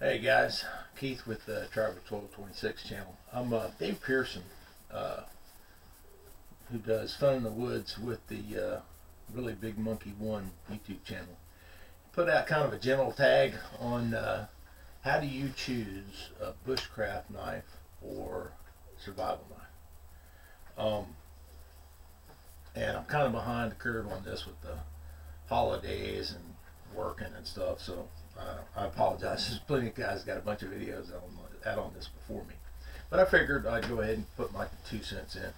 Hey guys, Keith with the Travel 1226 channel. I'm Dave Pearson, uh, who does Fun in the Woods with the Really Big Monkey 1 YouTube channel. Put out kind of a gentle tag on how do you choose a bushcraft knife or survival knife. And I'm kind of behind the curve on this with the holidays and working and stuff, so I apologize. There's plenty of guys got a bunch of videos out on this before me, but I figured I'd go ahead and put my 2 cents in.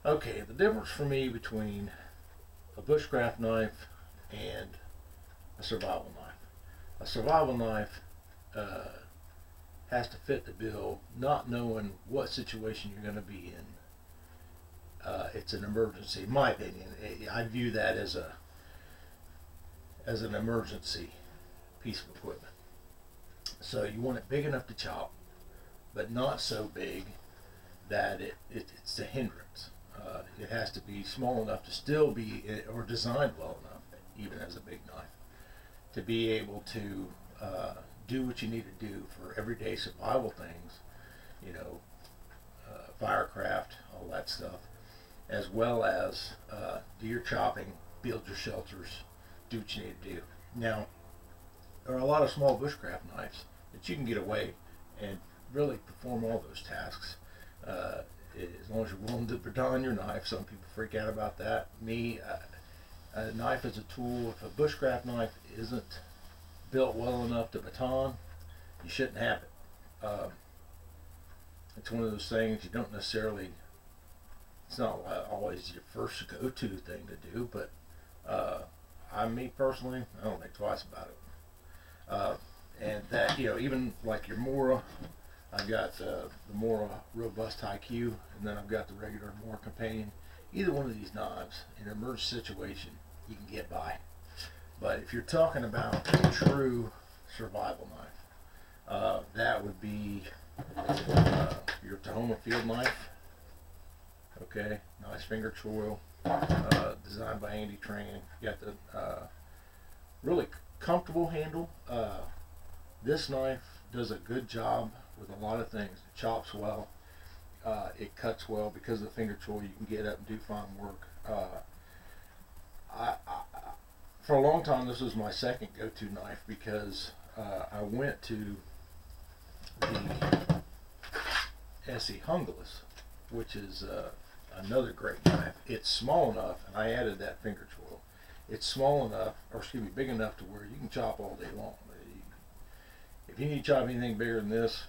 Okay, the difference for me between a bushcraft knife and a survival knife. A survival knife has to fit the bill, not knowing what situation you're going to be in. It's an emergency, in my opinion. I view that as an emergency piece of equipment. So you want it big enough to chop, but not so big that it's a hindrance. It has to be small enough to still be, or designed well enough, even as a big knife, to be able to do what you need to do for everyday survival things, firecraft, all that stuff, as well as do your chopping, build your shelters, do what you need to do. Now, there are a lot of small bushcraft knives that you can get away and really perform all those tasks. As long as you're willing to baton your knife. Some people freak out about that. Me, a knife is a tool. If a bushcraft knife isn't built well enough to baton, you shouldn't have it. It's one of those things you don't necessarily, it's not always your first go-to thing to do, but me personally, I don't think twice about it. And that, even like your Mora, I've got the Mora Robust IQ, and then I've got the regular Mora Companion. Either one of these knives, in an emergency situation, you can get by. But if you're talking about a true survival knife, that would be your Tahoma field knife. Okay, nice finger choil, designed by Andy Tran. You got the really comfortable handle. This knife does a good job with a lot of things. It chops well, it cuts well. Because of the finger choil, you can get up and do fine work. For a long time, this was my second go-to knife because I went to the SE Hungalis, which is another great knife. It's small enough, and I added that finger choil. It's small enough, or excuse me, big enough to where you can chop all day long. If you need to chop anything bigger than this,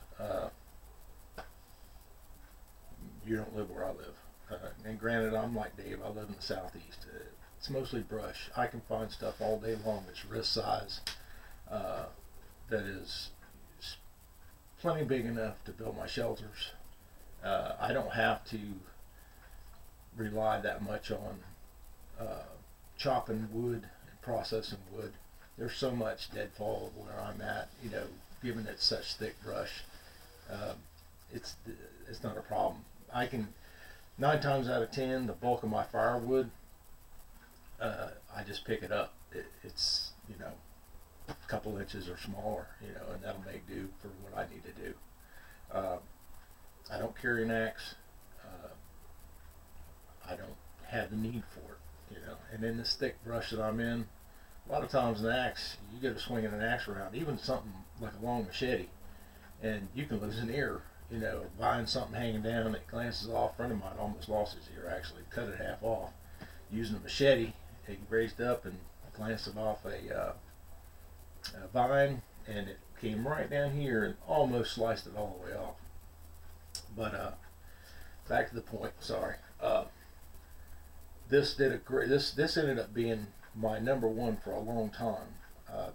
you don't live where I live. And granted, I'm like Dave, I live in the southeast. It's mostly brush. I can find stuff all day long that's wrist size, that is plenty big enough to build my shelters. I don't have to rely that much on chopping wood and processing wood. There's so much deadfall where I'm at, given it's such thick brush. It's not a problem. I can, 9 times out of 10, the bulk of my firewood, I just pick it up. It's a couple inches or smaller, and that'll make do for what I need to do. I don't carry an axe. I don't have the need for it, And in this thick brush that I'm in, a lot of times an axe, you get to swinging an axe around, even something like a long machete, and you can lose an ear. Buying something hanging down, it glances off. A friend of mine almost lost his ear, actually, cut it half off. Using a machete, he raised up and glanced it off a vine, and it came right down here and almost sliced it all the way off. But back to the point, sorry. This ended up being my number one for a long time,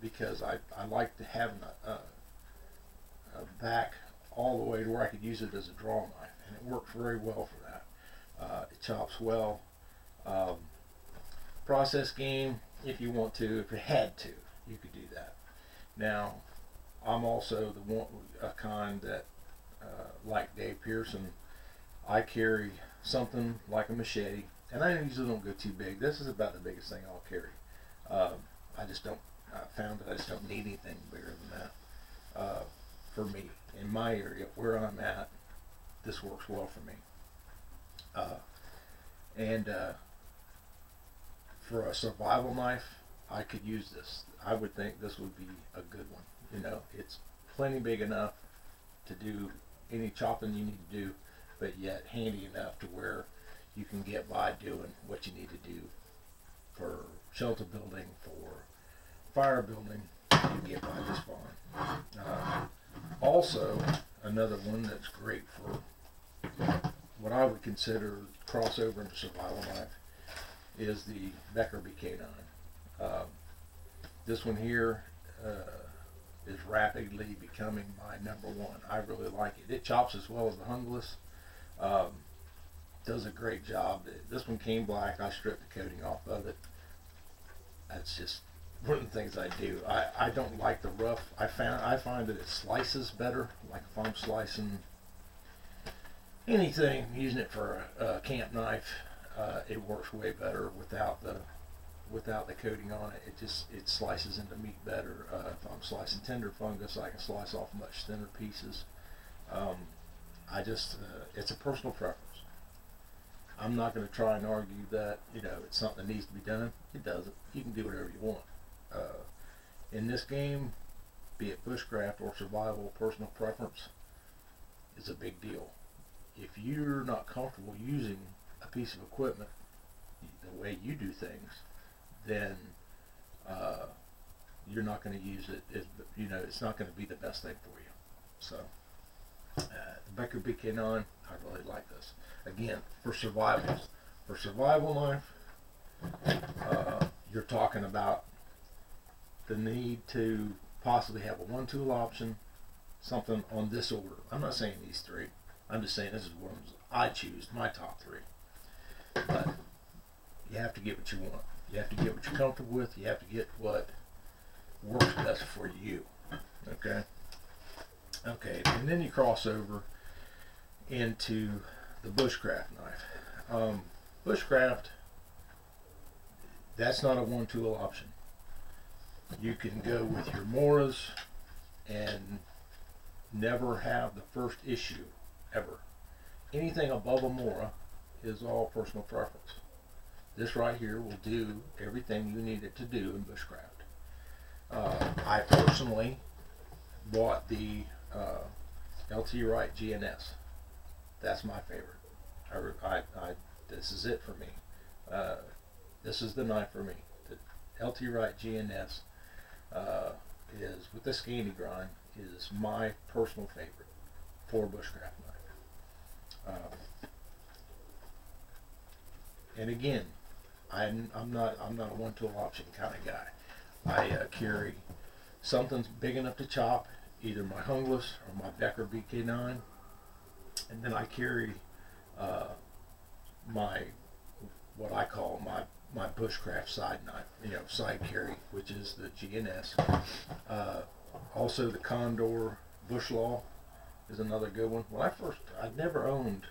because I like to have a back all the way to where I could use it as a draw knife, and it worked very well for that. It chops well. Process game, if you want to, if you had to, you could do that. Now, I'm also a kind that, like Dave Pearson, I carry something like a machete, and I usually don't go too big. This is about the biggest thing I'll carry. I found that I just don't need anything bigger than that. for me in my area where I'm at. This works well for me. And for a survival knife, I could use this. I would think this would be a good one. You know, it's plenty big enough to do any chopping you need to do, but yet handy enough to where you can get by doing what you need to do for shelter building, for fire building. You can get by just fine. Also, another one that's great for what I would consider crossover into survival knife is the Becker BK9. This one here is rapidly becoming my number one. I really like it. It chops as well as the hungless. Does a great job. This one came black. I stripped the coating off of it. That's just one of the things I do. I don't like the rough. I find that it slices better. Like if I'm slicing anything, using it for a camp knife, it works way better without the coating on it. It slices into meat better. If I'm slicing tender fungus, I can slice off much thinner pieces. It's a personal preference. I'm not going to try and argue that it's something that needs to be done. It doesn't. You can do whatever you want. In this game, be it bushcraft or survival, personal preference is a big deal. If you're not comfortable using a piece of equipment the way you do things, then you're not going to use it. It's not going to be the best thing for you. So the Becker BK9, I really like this. Again, for survival knife, you're talking about the need to possibly have a one-tool option, something on this order. I'm not saying these three. I'm just saying this is ones I choose, my top three. But you have to get what you want. You have to get what you're comfortable with. You have to get what works best for you. Okay? Okay, and then you cross over into the bushcraft knife. Bushcraft, that's not a one-tool option. You can go with your Moras and never have the first issue, ever. Anything above a Mora is all personal preference. This right here will do everything you need it to do in bushcraft. I personally bought the LT Wright GNS. That's my favorite. This is it for me. This is the knife for me. The LT Wright GNS is, with the Scandy grind, is my personal favorite for bushcraft knife. And again, I'm not a one-tool option kind of guy. I carry something big enough to chop, either my hungless or my Becker BK9, and then I carry what I call my bushcraft side knife, side carry, which is the GNS. Also the Condor Bush Law is another good one. I'd never owned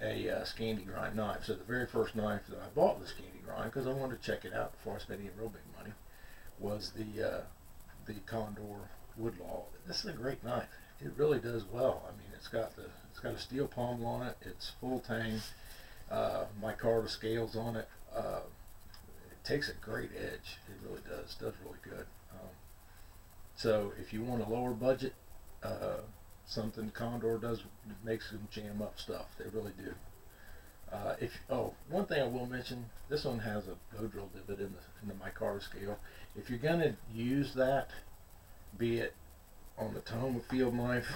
a Scandy grind knife, so the very first knife that I bought with Scandy grind, because I wanted to check it out before I spent any real big money, was the Condor Wood Law. This is a great knife. It really does well. I mean, it's got a steel pommel on it. It's full tang. My Carter scales on it. It takes a great edge. It really does. Does really good. So if you want a lower budget, something Condor does makes them jam up stuff. They really do. One thing I will mention, this one has a bow drill divot in the micarta scale. If you're gonna use that, be it on the Tahoma field knife,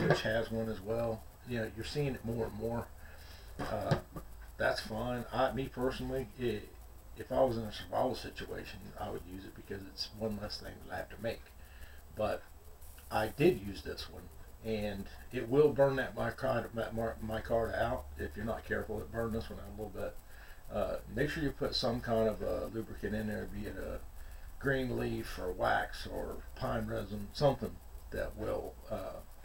which has one as well, you're seeing it more and more. That's fine. Me personally, if I was in a survival situation, I would use it because it's one less thing that I have to make. But I did use this one, and it will burn that micarta out if you're not careful. It burned this one out a little bit. Make sure you put some kind of a lubricant in there, be it a green leaf or wax or pine resin, something that will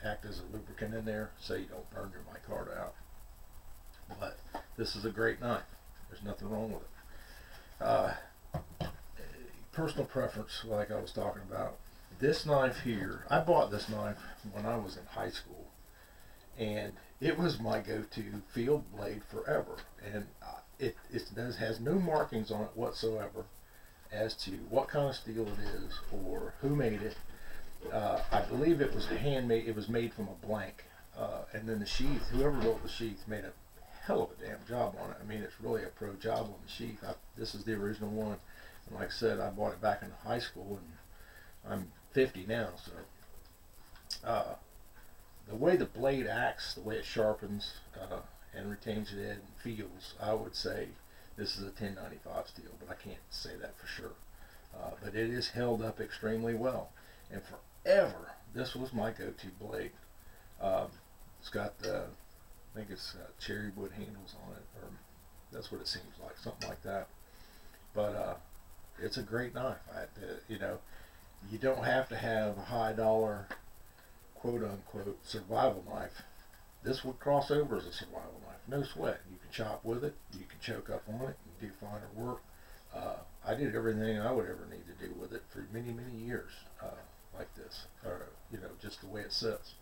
act as a lubricant in there so you don't burn your micarta out. But this is a great knife. There's nothing wrong with it. Personal preference, like I was talking about, This knife here, I bought this knife when I was in high school, and it was my go-to field blade forever. And has no markings on it whatsoever as to what kind of steel it is or who made it. I believe it was handmade. It was made from a blank, and then the sheath. Whoever wrote the sheath made a hell of a damn job on it. I mean, it's really a pro job on the sheath. This is the original one, and like I said, I bought it back in high school, and I'm 50 now. So the way the blade acts, the way it sharpens and retains the head and feels, I would say this is a 1095 steel, but I can't say that for sure. But it is held up extremely well, and forever this was my go-to blade. It's got I think it's cherry wood handles on it, or that's what it seems like, something like that. But it's a great knife. You know, you don't have to have a high dollar, quote unquote, survival knife. This would cross over as a survival knife, no sweat. You can chop with it, you can choke up on it, you can do finer work. I did everything I would ever need to do with it for many, many years, like this, or you know, just the way it sits.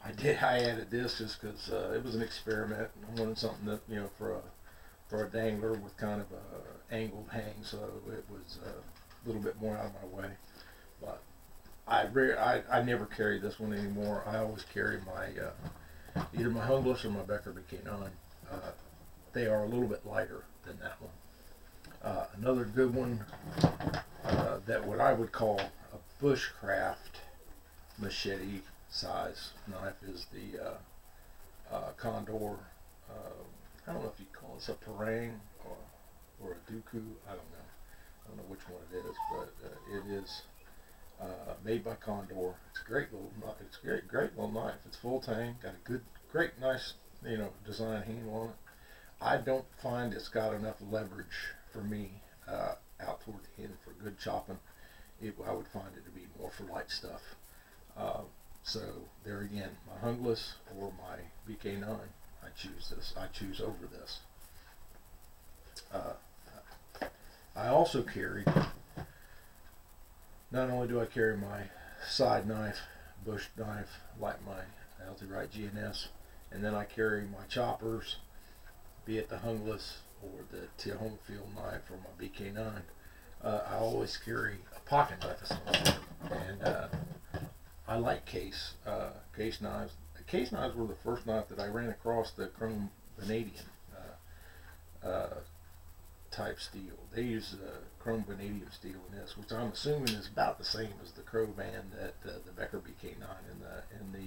I added this just because it was an experiment. I wanted something that, you know, for a dangler with kind of a angled hang, so it was a little bit more out of my way. But I never carry this one anymore. I always carry my either my Hungless or my Becker BK9. They are a little bit lighter than that one. Another good one that what I would call a bushcraft machete size knife is the Condor. I don't know if you call this a Parang or a Dooku. I don't know which one it is, but it is made by Condor. It's a great little knife. It's a great little knife. It's full tang. Got a great, nice, you know, design handle on it. I don't find it's got enough leverage for me out toward the end for good chopping. I would find it to be more for light stuff. So there again, my Hungless or my BK9, I choose this. I choose over this. I also carry, not only do I carry my side knife, bush knife, like my LT Wright GNS, and then I carry my choppers, be it the Hungless or the Tahoma Field knife or my BK9. I always carry a pocket knife of some sort, and I like case knives. Case knives were the first knife that I ran across the chrome vanadium type steel. They use chrome vanadium steel in this, which I'm assuming is about the same as the Crowvan that the Becker BK9 and the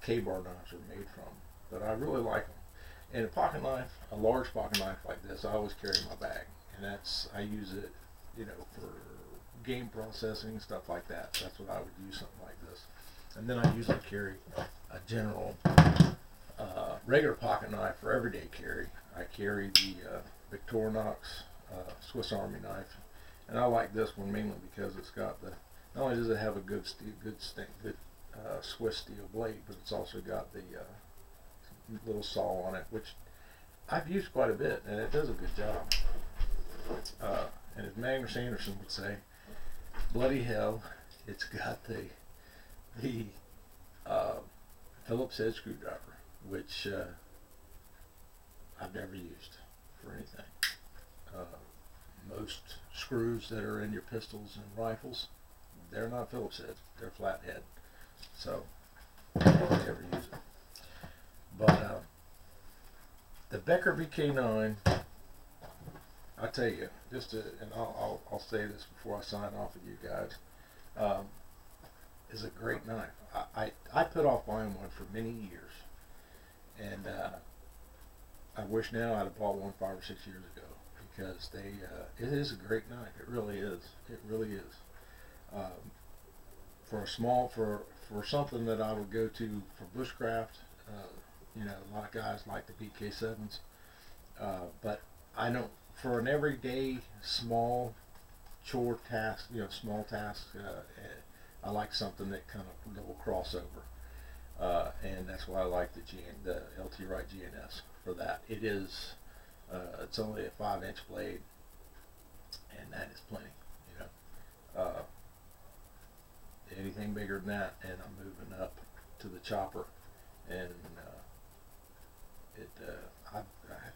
K-bar knives are made from. But I really like them. And a pocket knife, a large pocket knife like this, I always carry in my bag, and I use it, you know, for game processing, stuff like that. That's what I would use, something like this. And then I usually carry a general regular pocket knife for everyday carry. I carry the Victorinox Swiss Army knife, and I like this one mainly because it's got the, not only does it have a good Swiss steel blade, but it's also got the little saw on it, which I've used quite a bit, and it does a good job. And as Magnus Anderson would say, bloody hell, it's got the Phillips head screwdriver, which I've never used for anything. Most screws that are in your pistols and rifles, they're not Phillips heads, they're flat head. So I never use it. But the Becker VK9, I tell you, and I'll say this before I sign off with you guys, is a great knife. I put off buying one for many years, and I wish now I'd have bought one 5 or 6 years ago, because it is a great knife. It really is. It really is. For something that I would go to for bushcraft, you know, a lot of guys like the BK7s, but I don't. For an everyday small chore task, you know, small task, I like something that kind of will cross over, and that's why I like the LT Wright GNS for that. It is, it's only a 5-inch blade, and that is plenty. You know, anything bigger than that, and I'm moving up to the chopper, and I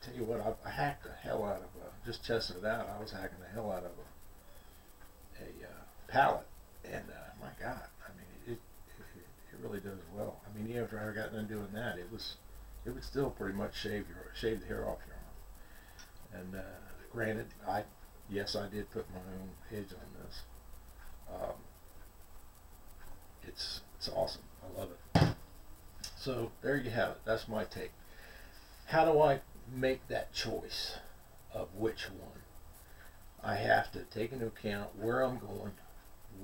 tell you what, I hacked the hell out of just testing it out. I was hacking the hell out of a pallet, and my God, I mean, it really does well. I mean, even after I got done doing that, it would still pretty much shave the hair off your arm. And granted, yes, I did put my own edge on this. Um, it's awesome. I love it. So there you have it. That's my take. How do I make that choice of which one? I have to take into account where I'm going,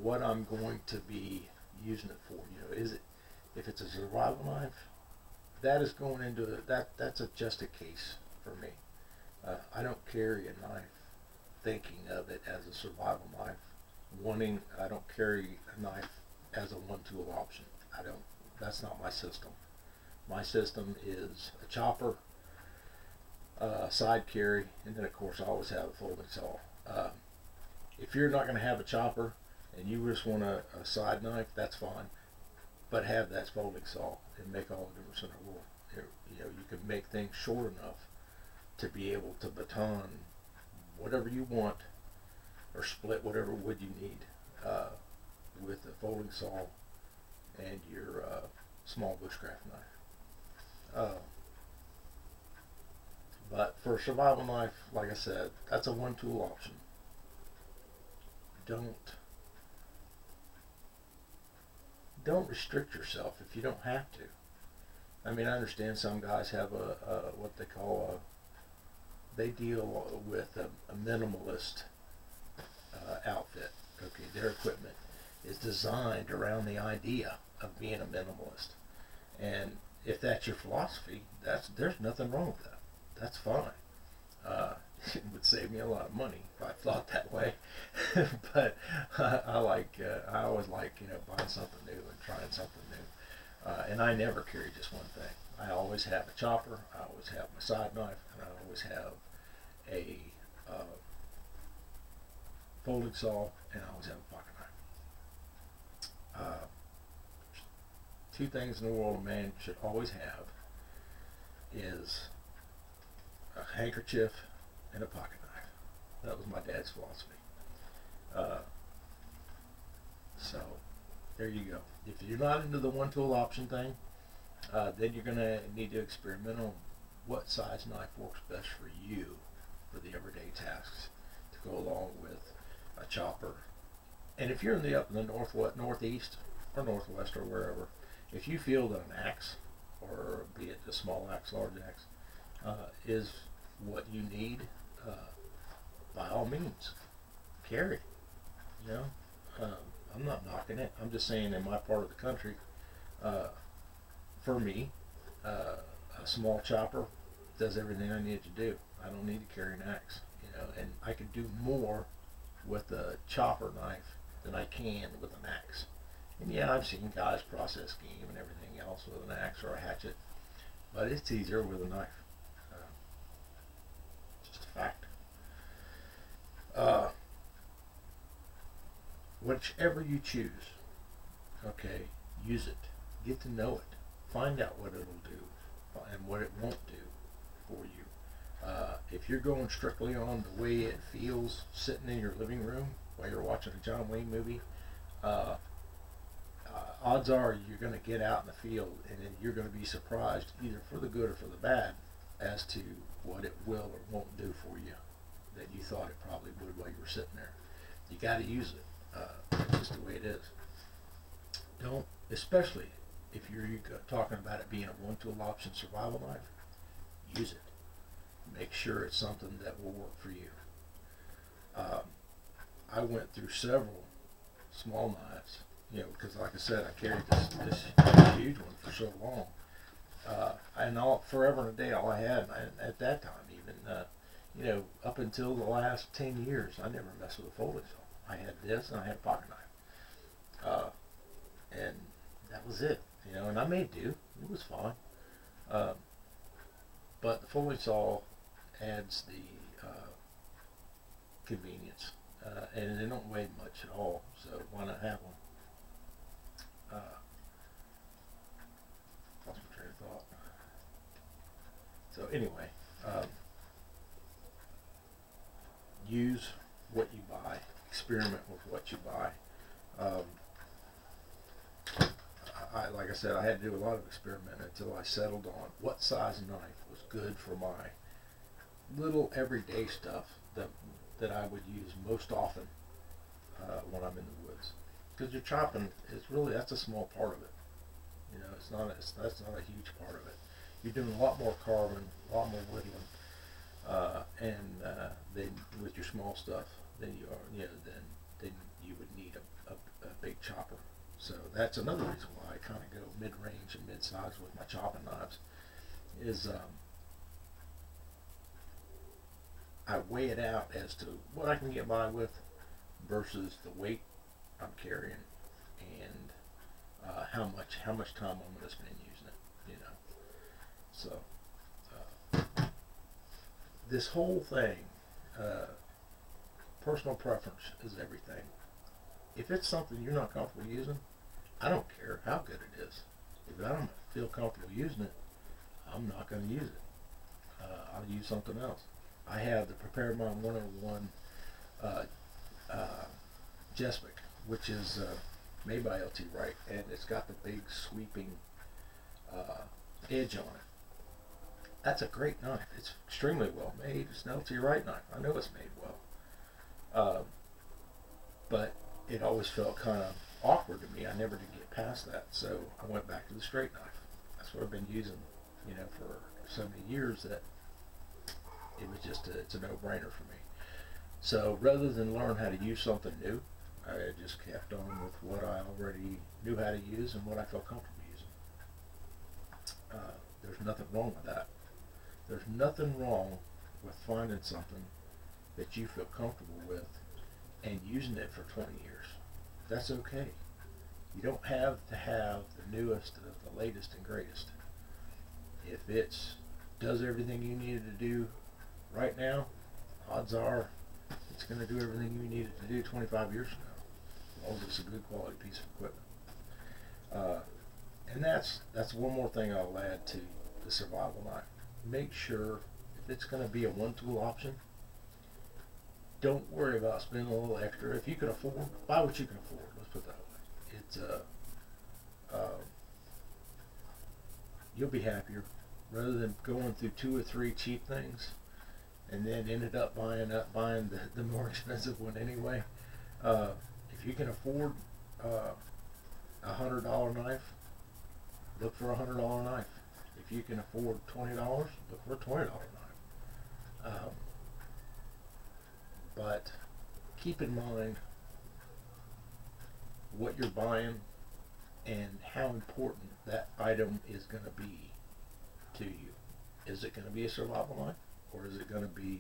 what I'm going to be using it for. You know, if it's a survival knife, that is going into that's just a case for me. I don't carry a knife thinking of it as a survival knife. I don't carry a knife as a one-tool option. That's not my system. My system is a chopper, side carry, and then of course I always have a folding saw. If you're not going to have a chopper and you just want a side knife, that's fine. But have that folding saw and make all the difference in the world. You know, you can make things short enough to be able to baton whatever you want or split whatever wood you need with a folding saw and your small bushcraft knife. But for a survival knife, like I said, that's a one-tool option. Don't restrict yourself if you don't have to. I mean, I understand some guys have what they call they deal with a minimalist outfit. Okay, their equipment is designed around the idea of being a minimalist, and if that's your philosophy, there's nothing wrong with that. That's fine. It would save me a lot of money if I thought that way. But I always like buying something new and trying something new. And I never carry just one thing. I always have a chopper. I always have my side knife, and I always have a folding saw, and I always have a pocket knife. Two things in the world a man should always have is a handkerchief and a pocket knife. That was my dad's philosophy. So there you go. If you're not into the one tool option thing, then you're going to need to experiment on what size knife works best for you for the everyday tasks to go along with a chopper. And if you're up in the northeast or northwest or wherever, if you feel that an axe, or be it a small axe, large axe, is what you need, by all means, carry. You know, I'm not knocking it. I'm just saying in my part of the country, for me, a small chopper does everything I need to do. I don't need to carry an axe, and I can do more with a chopper knife than I can with an axe. And yeah, I've seen guys process game and everything else with an axe or a hatchet, but it's easier with a knife. Just a fact. Whichever you choose, okay, use it. Get to know it. Find out what it'll do and what it won't do for you. If you're going strictly on the way it feels sitting in your living room while you're watching a John Wayne movie, odds are you're going to get out in the field and then you're going to be surprised either for the good or for the bad as to what it will or won't do for you that you thought it probably would while you were sitting there. You got to use it. That's just the way it is. Don't, especially if you're talking about it being a one-tool option survival knife, use it. Make sure it's something that will work for you. I went through several small knives, because like I said, I carried this huge one for so long. And forever and a day, all I had, and at that time even, up until the last 10 years, I never messed with a folding saw. I had this and I had a pocket knife. And that was it, and I made do. It was fine. But the folding saw adds convenience, and they don't weigh much at all. So why not have one? Lost my train of thought. So anyway, use what you buy. Experiment with what you buy. Like I said, I had to do a lot of experimenting until I settled on what size knife was good for my little everyday stuff that I would use most often when I'm in the woods. Because you're chopping, that's a small part of it. You know, that's not a huge part of it. You're doing a lot more carving, a lot more whittling, and then with your small stuff than you are, than you would need a big chopper. So that's another reason why I kind of go mid-range and mid-size with my chopping knives. Is I weigh it out as to what I can get by with versus the weight I'm carrying and how much time I'm going to spend using it. You know, so this whole thing, personal preference is everything. If it's something you're not comfortable using, I don't care how good it is. If I don't feel comfortable using it, I'm not going to use it. I'll use something else. I have the Prepared Mind 101 Jespic, which is made by LT Wright, and it's got the big sweeping edge on it. That's a great knife. It's extremely well made. It's an LT Wright knife. I know it's made well. But it always felt kind of awkward to me. I never did get past that, so I went back to the straight knife. That's what I've been using, for so many years that it was it's a no-brainer for me. So rather than learn how to use something new, I just kept on with what I already knew how to use and what I felt comfortable using. There's nothing wrong with that. There's nothing wrong with finding something that you feel comfortable with and using it for 20 years. That's okay. You don't have to have the newest, the latest and greatest. If it does everything you need it to do right now, odds are it's going to do everything you need it to do 25 years from now, as long as it's a good quality piece of equipment. And that's one more thing I'll add to the survival knife. Make sure if it's going to be a one-tool option, don't worry about spending a little extra. If you can afford, buy what you can afford. Let's put it that way. It's you'll be happier rather than going through 2 or 3 cheap things and then ended up buying the more expensive one anyway. If you can afford $100 knife, look for a $100 knife. If you can afford $20, look for a $20 knife. But keep in mind what you're buying and how important that item is going to be to you. Is it going to be a survival knife, or is it going to be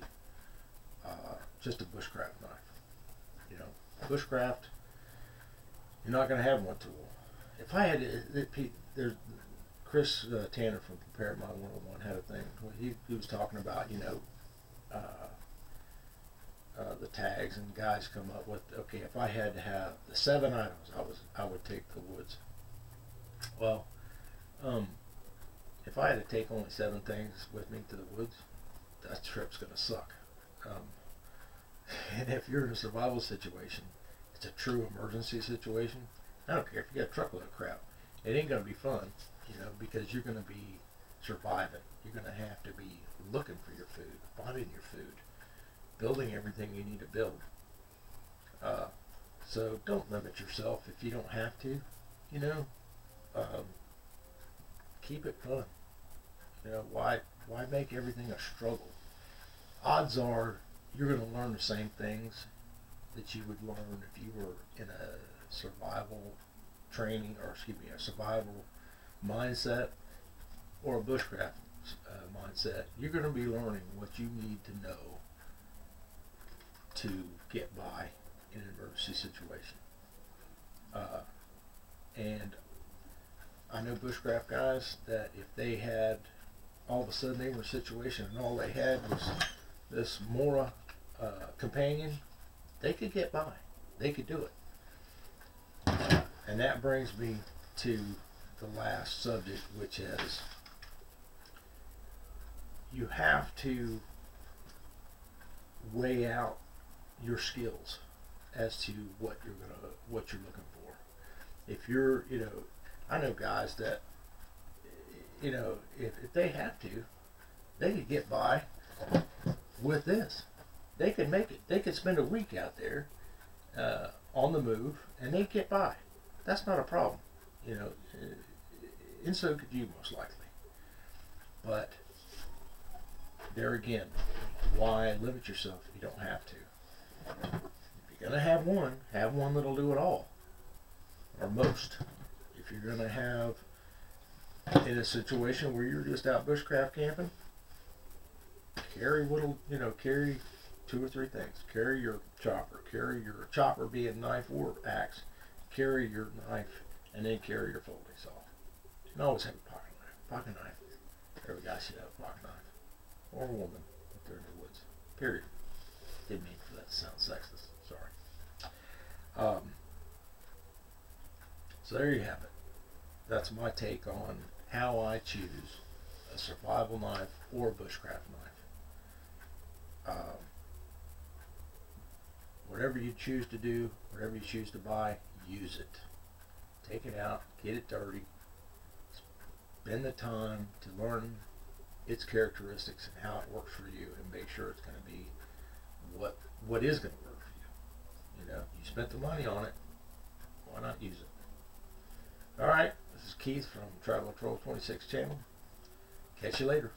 just a bushcraft knife? Bushcraft, you're not going to have one tool. If I had, there's Chris Tanner from Prepared Mind 101 had a thing where he was talking about, the tags, and guys come up with, okay, if I had to have the 7 items, I would take the woods. Well, if I had to take only 7 things with me to the woods, that trip's gonna suck. And if you're in a survival situation, it's a true emergency situation, I don't care if you got a truckload of crap, it ain't gonna be fun, because you're gonna be surviving. You're gonna have to be looking for your food, finding your food, building everything you need to build. So don't limit yourself if you don't have to. Keep it fun. Why make everything a struggle? Odds are you're going to learn the same things that you would learn if you were in a survival training, or a survival mindset, or a bushcraft mindset. You're going to be learning what you need to know to get by in an emergency situation. And I know bushcraft guys that if they had, all of a sudden they were in a situation and all they had was this Mora companion, they could get by. They could do it. And that brings me to the last subject, which is you have to weigh out your skills as to what you're looking for. If you're, I know guys that, if they have to, they could get by with this. They could make it. They could spend a week out there on the move, and they'd get by. That's not a problem, and so could you most likely. But there again, why limit yourself if you don't have to? If you're gonna have one that'll do it all, or most. If you're gonna have in a situation where you're just out bushcraft camping, carry carry 2 or 3 things. Carry your chopper being knife or axe. Carry your knife, and then carry your folding saw. You can always have a pocket knife. Pocket knife. Every guy should have a pocket knife, or a woman if they're in the woods. Period. Didn't mean for that to sound sexist. Sorry. So there you have it. That's my take on how I choose a survival knife or a bushcraft knife. Whatever you choose to do, whatever you choose to buy, use it. Take it out, get it dirty, spend the time to learn its characteristics and how it works for you, and make sure it's going to be what is going to work for you. You spent the money on it, why not use it? All right, this is Keith from Traveler Troll 26 channel. Catch you later.